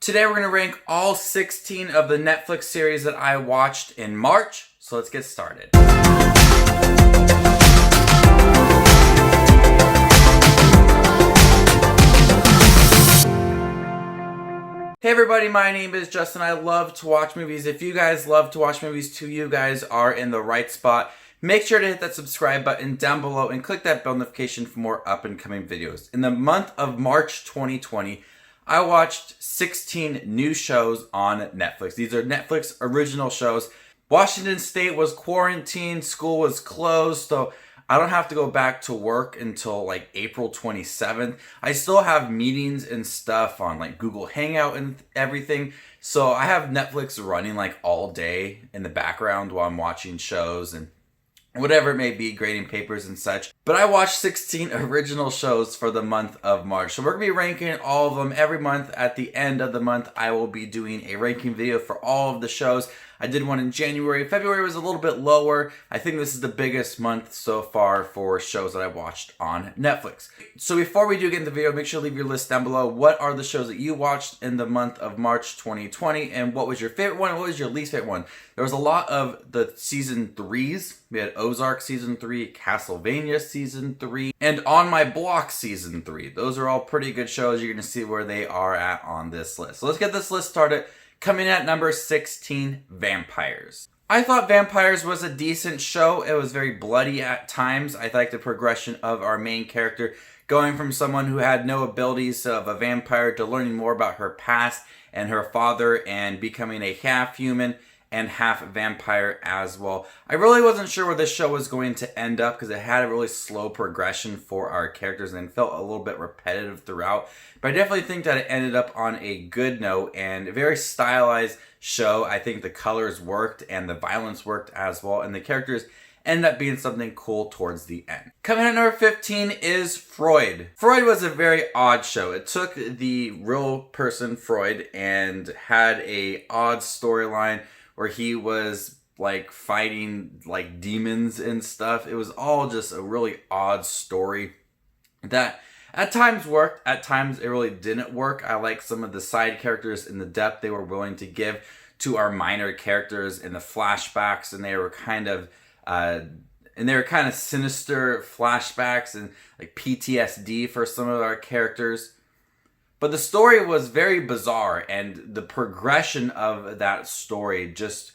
Today we're going to rank all 16 of the Netflix series that I watched in March, so let's get started. Hey everybody, my name is Justin. I love to watch movies. If you guys love to watch movies too, you guys are in the right spot. Make sure to hit that subscribe button down below and click that bell notification for more up and coming videos. In the month of March 2020, I watched 16 new shows on Netflix. These are Netflix original shows. Washington State was quarantined, school was closed, so I don't have to go back to work until like April 27th. I still have meetings and stuff on like Google Hangout and everything. So I have Netflix running like all day in the background while I'm watching shows and whatever it may be, grading papers and such. But I watched 16 original shows for the month of March. So we're going to be ranking all of them every month. At the end of the month, I will be doing a ranking video for all of the shows. I did one in January. February was a little bit lower. I think this is the biggest month so far for shows that I watched on Netflix. So before we do get into the video, make sure to leave your list down below. What are the shows that you watched in the month of March 2020? And what was your favorite one? What was your least favorite one? There was a lot of the season 3s. We had Ozark season 3, Castlevania season 3, and On My Block season 3. Those are all pretty good shows. You're going to see where they are at on this list. So let's get this list started. Coming at number 16, Vampires. I thought Vampires was a decent show. It was very bloody at times. I liked the progression of our main character going from someone who had no abilities of a vampire to learning more about her past and her father and becoming a half human and half vampire as well. I really wasn't sure where this show was going to end up because it had a really slow progression for our characters and felt a little bit repetitive throughout. But I definitely think that it ended up on a good note and a very stylized show. I think the colors worked and the violence worked as well, and the characters ended up being something cool towards the end. Coming at number 15 is Freud. Freud was a very odd show. It took the real person Freud and had a odd storyline where he was like fighting like demons and stuff. It was all just a really odd story that at times worked, at times it really didn't work. I like some of the side characters and the depth they were willing to give to our minor characters in the flashbacks, and they were kind of sinister flashbacks and like PTSD for some of our characters. But the story was very bizarre, and the progression of that story just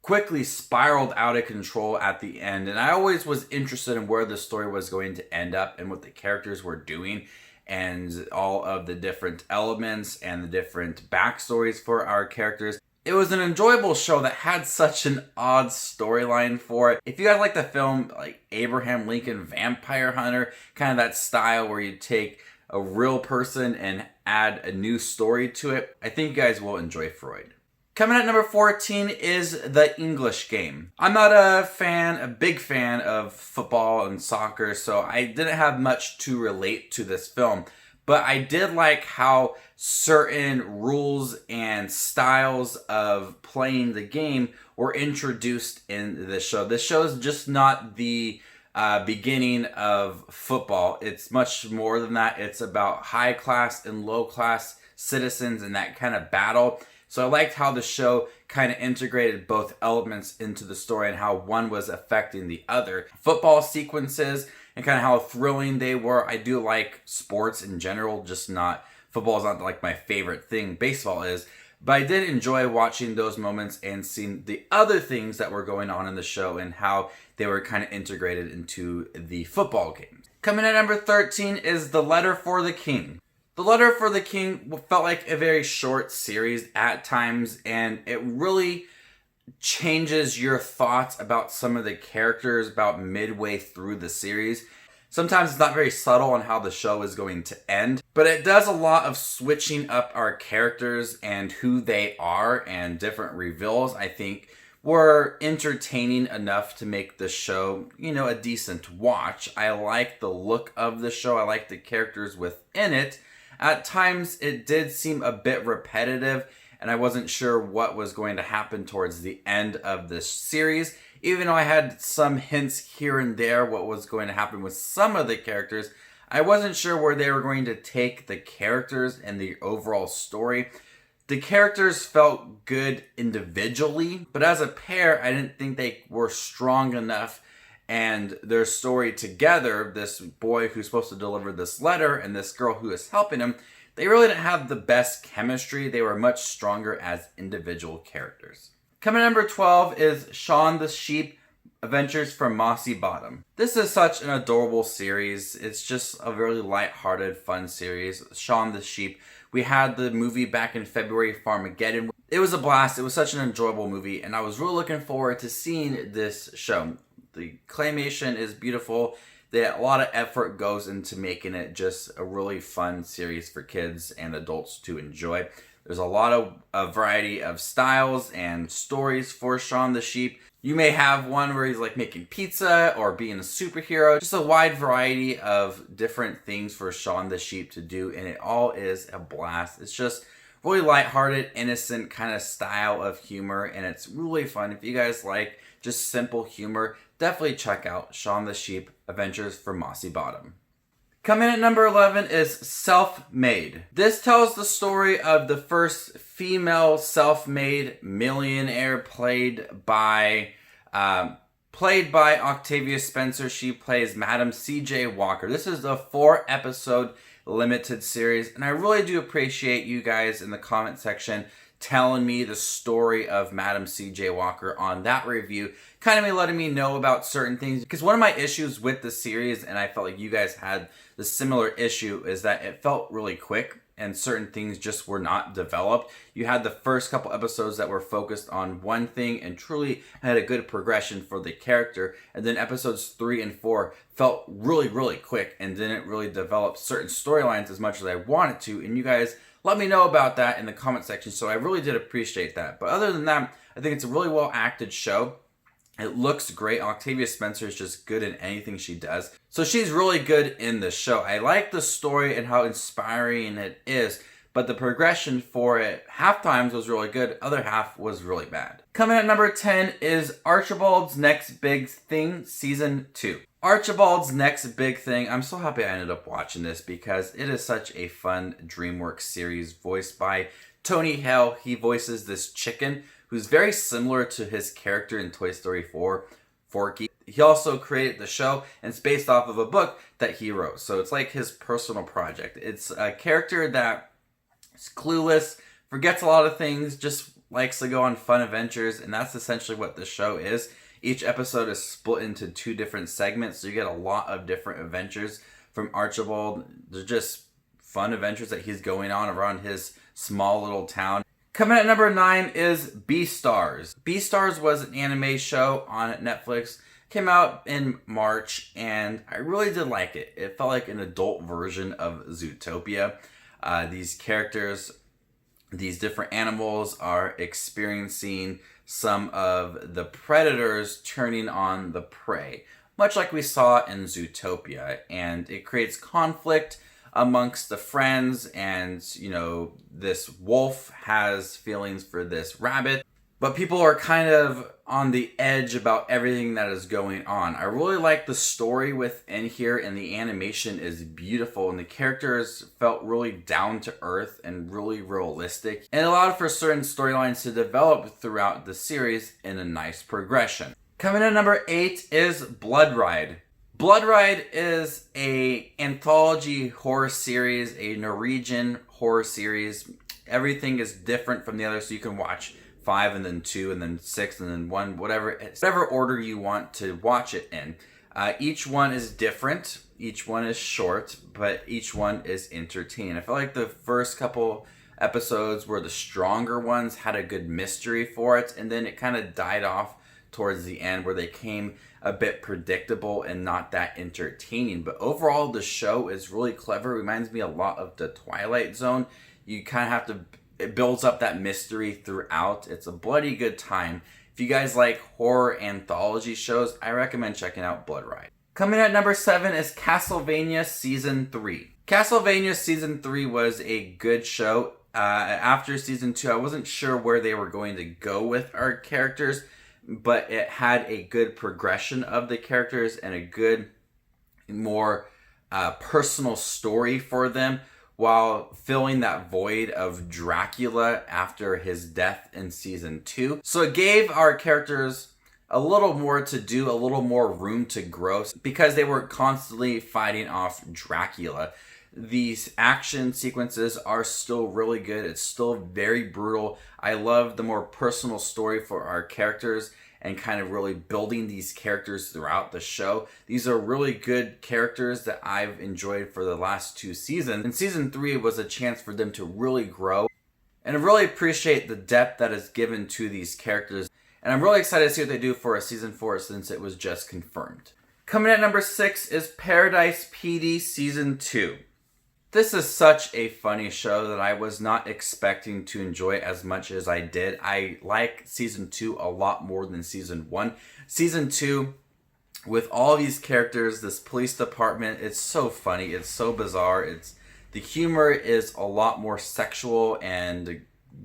quickly spiraled out of control at the end. And I always was interested in where the story was going to end up and what the characters were doing and all of the different elements and the different backstories for our characters. It was an enjoyable show that had such an odd storyline for it. If you guys like the film like Abraham Lincoln Vampire Hunter, kind of that style where you take a real person and add a new story to it, I think you guys will enjoy Freud. Coming at number 14 is The English Game. I'm not a big fan of football and soccer, so I didn't have much to relate to this film. But I did like how certain rules and styles of playing the game were introduced in this show. This show is just not the beginning of football. It's much more than that. It's about high class and low class citizens and that kind of battle. So I liked how the show kind of integrated both elements into the story and how one was affecting the other. Football sequences and kind of how thrilling they were. I do like sports in general, just not, football is not like my favorite thing. Baseball is. But I did enjoy watching those moments and seeing the other things that were going on in the show and how they were kind of integrated into the football game. Coming at number 13 is The Letter for the King. The Letter for the King felt like a very short series at times, and it really changes your thoughts about some of the characters about midway through the series. Sometimes it's not very subtle on how the show is going to end, but it does a lot of switching up our characters and who they are, and different reveals, I think, were entertaining enough to make the show, a decent watch. I like the look of the show. I like the characters within it. At times, it did seem a bit repetitive, and I wasn't sure what was going to happen towards the end of this series. Even though I had some hints here and there what was going to happen with some of the characters, I wasn't sure where they were going to take the characters and the overall story. The characters felt good individually, but as a pair, I didn't think they were strong enough. And their story together, this boy who's supposed to deliver this letter and this girl who is helping him, they really didn't have the best chemistry. They were much stronger as individual characters. Coming at number 12 is Shaun the Sheep, Adventures from Mossy Bottom. This is such an adorable series. It's just a really lighthearted, fun series. Shaun the Sheep. We had the movie back in February, Farmageddon. It was a blast. It was such an enjoyable movie, and I was really looking forward to seeing this show. The claymation is beautiful. A lot of effort goes into making it just a really fun series for kids and adults to enjoy. There's a lot of a variety of styles and stories for Shaun the Sheep. You may have one where he's like making pizza or being a superhero. Just a wide variety of different things for Shaun the Sheep to do, and it all is a blast. It's just really lighthearted, innocent kind of style of humor, and it's really fun. If you guys like just simple humor, definitely check out Shaun the Sheep, Adventures from Mossy Bottom. Coming at number 11 is SelfMade. This tells the story of the first female self-made millionaire played by Octavia Spencer. She plays Madam C.J. Walker. This is a 4-episode limited series, and I really do appreciate you guys in the comment section telling me the story of Madam C.J. Walker on that review, kind of letting me know about certain things. Because one of my issues with the series, and I felt like you guys had the similar issue, is that it felt really quick and certain things just were not developed. You had the first couple episodes that were focused on one thing and truly had a good progression for the character, and then episodes 3 and 4 felt really, really quick and didn't really develop certain storylines as much as I wanted to, and you guys let me know about that in the comment section, so I really did appreciate that. But other than that, I think it's a really well acted show. It looks great. Octavia Spencer is just good in anything she does. So she's really good in the show. I like the story and how inspiring it is, but the progression for it, half times was really good, other half was really bad. Coming at number 10 is Archibald's Next Big Thing, Season 2. Archibald's Next Big Thing. I'm so happy I ended up watching this because it is such a fun DreamWorks series voiced by Tony Hale. He voices this chicken who's very similar to his character in Toy Story 4, Forky. He also created the show, and it's based off of a book that he wrote. So it's like his personal project. It's a character that is clueless, forgets a lot of things, just likes to go on fun adventures, and that's essentially what the show is. Each episode is split into 2 different segments, so you get a lot of different adventures from Archibald. They're just fun adventures that he's going on around his small little town. Coming at number 9 is Beastars. Beastars was an anime show on Netflix. Came out in March, and I really did like it. It felt like an adult version of Zootopia. These characters, these different animals are experiencing some of the predators turning on the prey, much like we saw in Zootopia. And it creates conflict amongst the friends, and this wolf has feelings for this rabbit, but people are kind of on the edge about everything that is going on. I really like the story within here, and the animation is beautiful, and the characters felt really down to earth and really realistic, and allowed for certain storylines to develop throughout the series in a nice progression. Coming in at number 8 is Bloodride. Bloodride is a anthology horror series, a Norwegian horror series. Everything is different from the other, so you can watch 5 and then 2 and then 6 and then 1, whatever order you want to watch it in. Each one is different, each one is short, but each one is entertaining. I feel like the first couple episodes were the stronger ones, had a good mystery for it, and then it kind of died off towards the end where they came a bit predictable and not that entertaining. But overall, the show is really clever. It reminds me a lot of the Twilight Zone. You kind of have to, it builds up that mystery throughout. It's a bloody good time. If you guys like horror anthology shows, I recommend checking out Bloodride. Coming at number 7 is Castlevania Season 3. Castlevania Season 3 was a good show. After Season 2, I wasn't sure where they were going to go with our characters, but it had a good progression of the characters and a good, more personal story for them. while filling that void of Dracula after his death in season 2. So it gave our characters a little more to do, a little more room to grow, because they were constantly fighting off Dracula. These action sequences are still really good. It's still very brutal. I love the more personal story for our characters and kind of really building these characters throughout the show. These are really good characters that I've enjoyed for the last 2 seasons. And season 3 was a chance for them to really grow. And I really appreciate the depth that is given to these characters. And I'm really excited to see what they do for a season 4 since it was just confirmed. Coming at number 6 is Paradise PD Season 2. This is such a funny show that I was not expecting to enjoy as much as I did. I like season 2 a lot more than season 1. Season 2, with all these characters, this police department, it's so funny, it's so bizarre. The humor is a lot more sexual and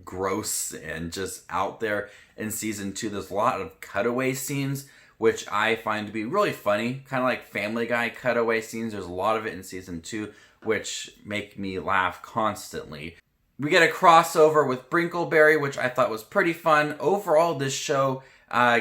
gross and just out there in season 2. There's a lot of cutaway scenes, which I find to be really funny, kind of like Family Guy cutaway scenes. There's a lot of it in season 2, which make me laugh constantly. We get a crossover with Brinkleberry, which I thought was pretty fun. Overall, this show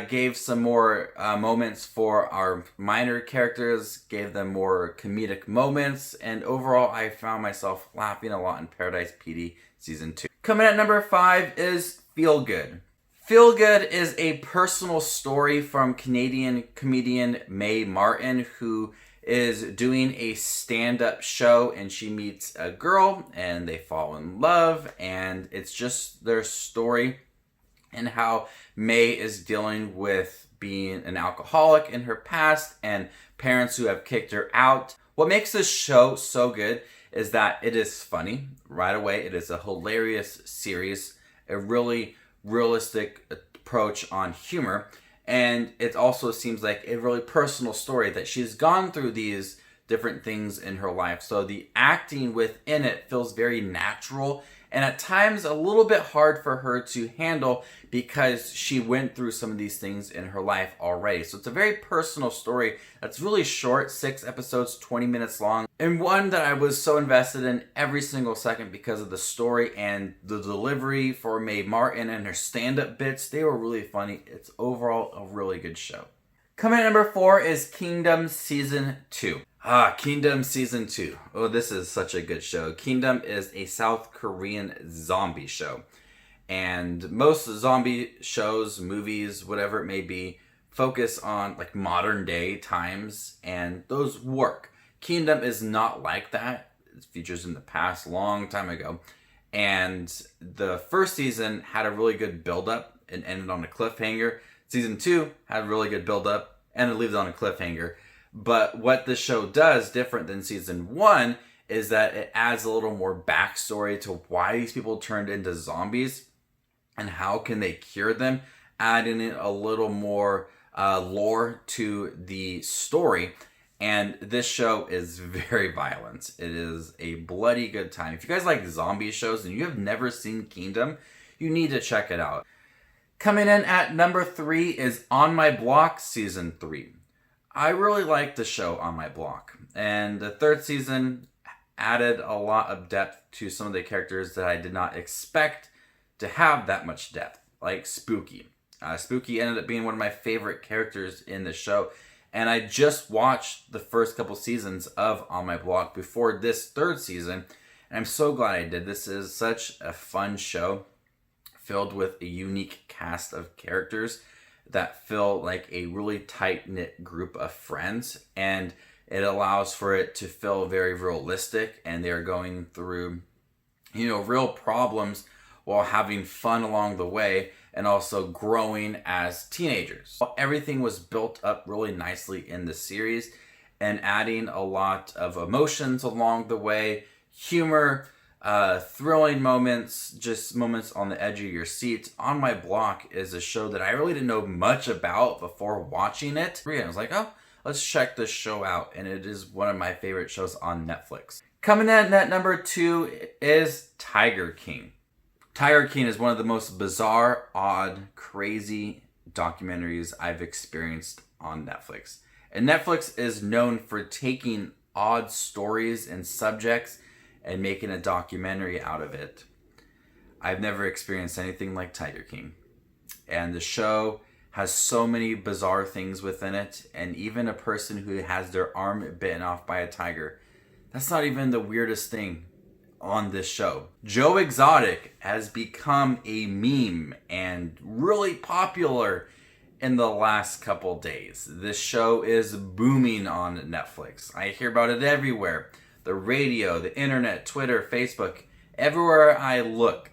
gave some more moments for our minor characters, gave them more comedic moments, and overall, I found myself laughing a lot in Paradise PD Season 2. Coming at number 5 is Feel Good. Feel Good is a personal story from Canadian comedian Mae Martin, who is doing a stand-up show, and she meets a girl and they fall in love, and it's just their story and how Mae is dealing with being an alcoholic in her past and parents who have kicked her out. What makes this show so good is that it is funny right away. It is a hilarious series, a really realistic approach on humor. And it also seems like a really personal story that she's gone through these different things in her life. So the acting within it feels very natural and at times a little bit hard for her to handle because she went through some of these things in her life already. So it's a very personal story that's really short, 6 episodes, 20 minutes long, and one that I was so invested in every single second because of the story and the delivery for Mae Martin and her stand-up bits. They were really funny. It's overall a really good show. Coming at number 4 is Kingdom Season 2. Kingdom Season 2. Oh, this is such a good show. Kingdom is a South Korean zombie show. And most zombie shows, movies, whatever it may be, focus on like modern day times, and those work. Kingdom is not like that. It features in the past, long time ago. And the first season had a really good build-up and ended on a cliffhanger. Season 2 had a really good build-up and it leaves on a cliffhanger. But what the show does different than season 1 is that it adds a little more backstory to why these people turned into zombies and how can they cure them, adding in a little more lore to the story. And this show is very violent. It is a bloody good time. If you guys like zombie shows and you have never seen Kingdom, you need to check it out. Coming in at number 3 is On My Block Season 3. I really liked the show On My Block, and the 3rd season added a lot of depth to some of the characters that I did not expect to have that much depth, like Spooky. Spooky ended up being one of my favorite characters in the show, and I just watched the first couple seasons of On My Block before this 3rd season, and I'm so glad I did. This is such a fun show filled with a unique cast of characters that feel like a really tight-knit group of friends, and it allows for it to feel very realistic, and they're going through, real problems while having fun along the way and also growing as teenagers. Everything was built up really nicely in the series and adding a lot of emotions along the way, humor, thrilling moments, just moments on the edge of your seat. On My Block is a show that I really didn't know much about before watching it. I was like, let's check this show out. And it is one of my favorite shows on Netflix. Coming in at number 2 is Tiger King. Tiger King is one of the most bizarre, odd, crazy documentaries I've experienced on Netflix. And Netflix is known for taking odd stories and subjects and making a documentary out of it. I've never experienced anything like Tiger King. And the show has so many bizarre things within it, and even a person who has their arm bitten off by a tiger, that's not even the weirdest thing on this show. Joe Exotic has become a meme and really popular in the last couple days. This show is booming on Netflix. I hear about it everywhere. The radio, the internet, Twitter, Facebook, everywhere I look,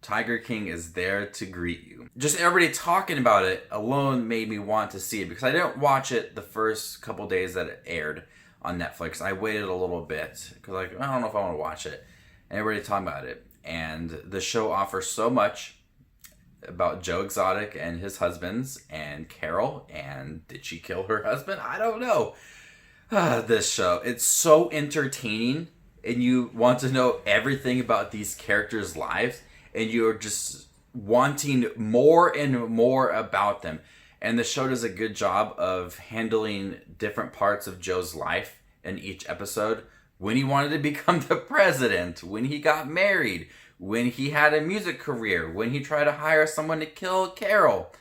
Tiger King is there to greet you. Just everybody talking about it alone made me want to see it, because I didn't watch it the first couple days that it aired on Netflix. I waited a little bit because I don't know if I want to watch it. And everybody talking about it. And the show offers so much about Joe Exotic and his husbands and Carol. And did she kill her husband? I don't know. This show, it's so entertaining, and you want to know everything about these characters' lives, and you're just wanting more and more about them. And the show does a good job of handling different parts of Joe's life in each episode. When he wanted to become the president, when he got married, when he had a music career, when he tried to hire someone to kill Carol.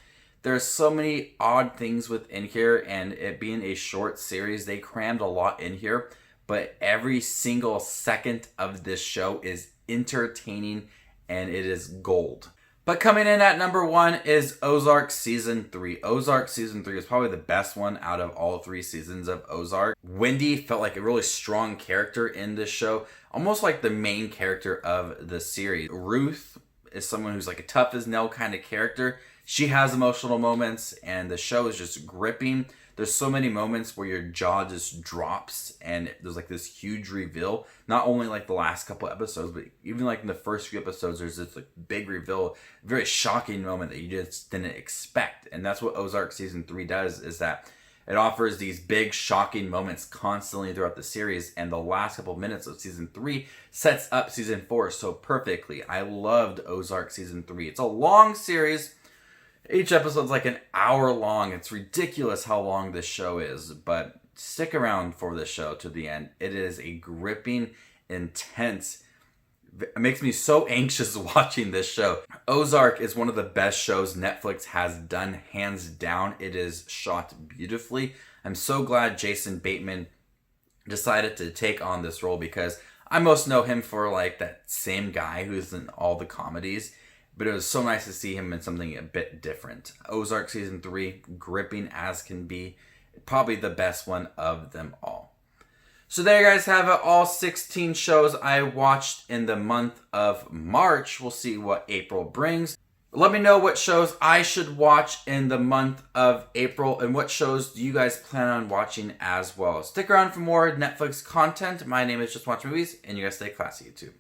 There's so many odd things within here, and it being a short series, they crammed a lot in here, but every single second of this show is entertaining, and it is gold. But coming in at number 1 is Ozark Season 3. Ozark Season 3 is probably the best one out of all 3 seasons of Ozark. Wendy felt like a really strong character in this show, almost like the main character of the series. Ruth is someone who's like a tough as nail kind of character. She has emotional moments, and the show is just gripping. There's so many moments where your jaw just drops, and there's like this huge reveal. Not only like the last couple episodes, but even like in the first few episodes, there's this like big reveal, very shocking moment that you just didn't expect. And that's what Ozark Season 3 does, is that it offers these big shocking moments constantly throughout the series. And the last couple of minutes of Season 3 sets up Season 4 so perfectly. I loved Ozark Season 3. It's a long series. Each episode's like an hour long. It's ridiculous how long this show is, but stick around for this show to the end. It is a gripping, intense, it makes me so anxious watching this show. Ozark is one of the best shows Netflix has done, hands down. It is shot beautifully. I'm so glad Jason Bateman decided to take on this role, because I most know him for like that same guy who's in all the comedies. But it was so nice to see him in something a bit different. Ozark Season 3, gripping as can be. Probably the best one of them all. So there you guys have it. All 16 shows I watched in the month of March. We'll see what April brings. Let me know what shows I should watch in the month of April, and what shows do you guys plan on watching as well. Stick around for more Netflix content. My name is Just Watch Movies, and you guys stay classy, YouTube.